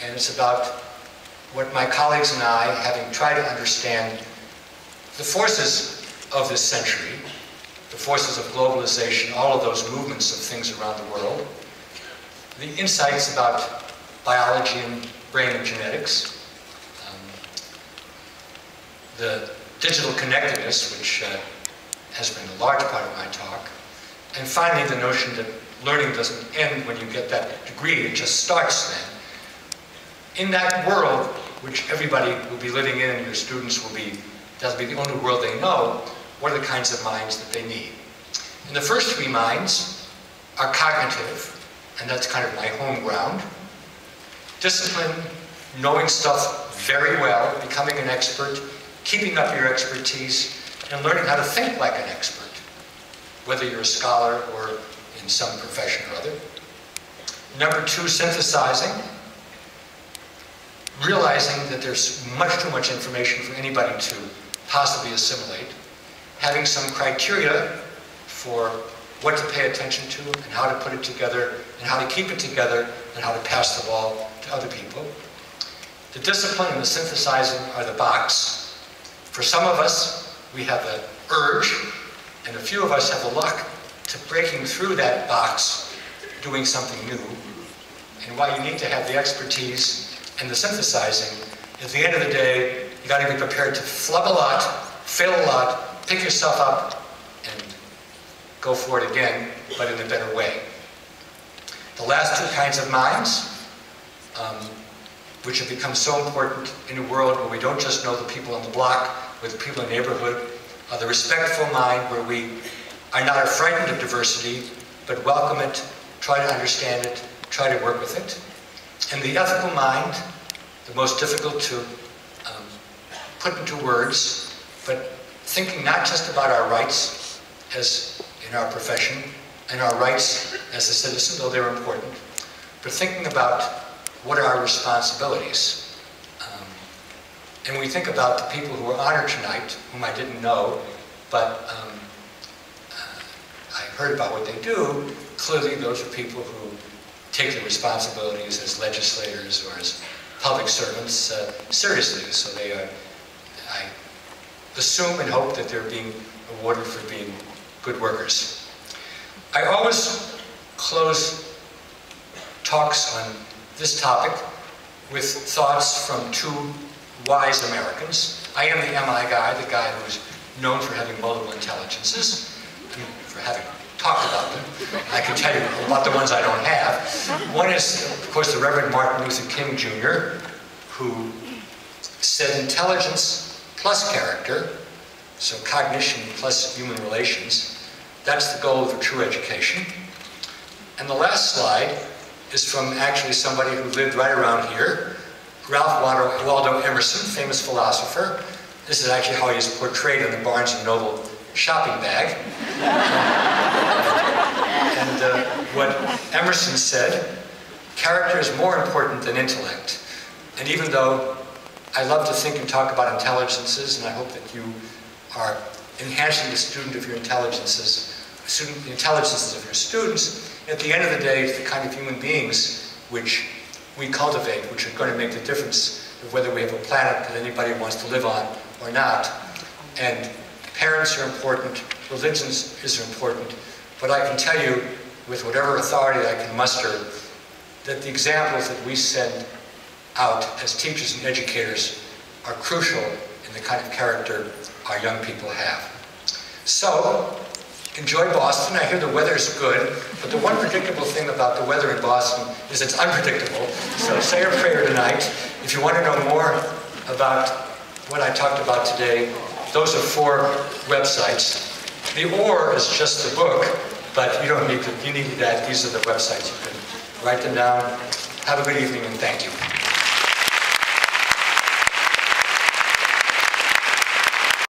and it's about what my colleagues and I, having tried to understand the forces of this century, the forces of globalization, all of those movements of things around the world, the insights about biology and brain and genetics, the digital connectedness, which has been a large part of my talk, and finally the notion that learning doesn't end when you get that degree, it just starts then. In that world, which everybody will be living in and your students will be, that'll be the only world they know, what are the kinds of minds that they need? And the first three minds are cognitive, and that's kind of my home ground. Discipline, knowing stuff very well, becoming an expert, keeping up your expertise, and learning how to think like an expert, whether you're a scholar or in some profession or other. Number two, synthesizing, realizing that there's much too much information for anybody to possibly assimilate, having some criteria for what to pay attention to and how to put it together and how to keep it together and how to pass the ball to other people. The discipline and the synthesizing are the box. For some of us, we have the urge, and a few of us have the luck to breaking through that box, doing something new. And why you need to have the expertise and the synthesizing, at the end of the day, you got to be prepared to flub a lot, fail a lot, pick yourself up, and go for it again, but in a better way. The last two kinds of minds, which have become so important in a world where we don't just know the people on the block, with the people in the neighborhood, are the respectful mind where we are not frightened of diversity, but welcome it, try to understand it, try to work with it. And the ethical mind, the most difficult to put into words, but thinking not just about our rights as in our profession and our rights as a citizen, though they're important, but thinking about what are our responsibilities. And we think about the people who were honored tonight, whom I didn't know, but I heard about what they do. Clearly, those are people who take their responsibilities as legislators or as public servants seriously. So they are, I assume and hope that they're being awarded for being good workers. I always close talks on this topic with thoughts from two wise Americans. I am the MI guy, the guy who is known for having multiple intelligences, and for having talked about them. I can tell you about the ones I don't have. One is, of course, the Reverend Martin Luther King Jr., who said intelligence plus character, so cognition plus human relations, that's the goal of a true education. And the last slide is from actually somebody who lived right around here, Ralph Waldo Emerson, famous philosopher. This is actually how he's portrayed in the Barnes & Noble shopping bag. And what Emerson said, character is more important than intellect. And even though I love to think and talk about intelligences, and I hope that you are enhancing the student of your intelligences, the intelligences of your students, at the end of the day, it's the kind of human beings which we cultivate, which are going to make the difference of whether we have a planet that anybody wants to live on or not. And parents are important, religion is important, but I can tell you with whatever authority I can muster that the examples that we send out as teachers and educators are crucial in the kind of character our young people have. So, enjoy Boston. I hear the weather's good, but the one predictable thing about the weather in Boston is it's unpredictable. So say a prayer tonight. If you want to know more about what I talked about today, those are 4 websites. The OR is just the book, but you don't need to, you need that. These are the websites. You can write them down. Have a good evening and thank you.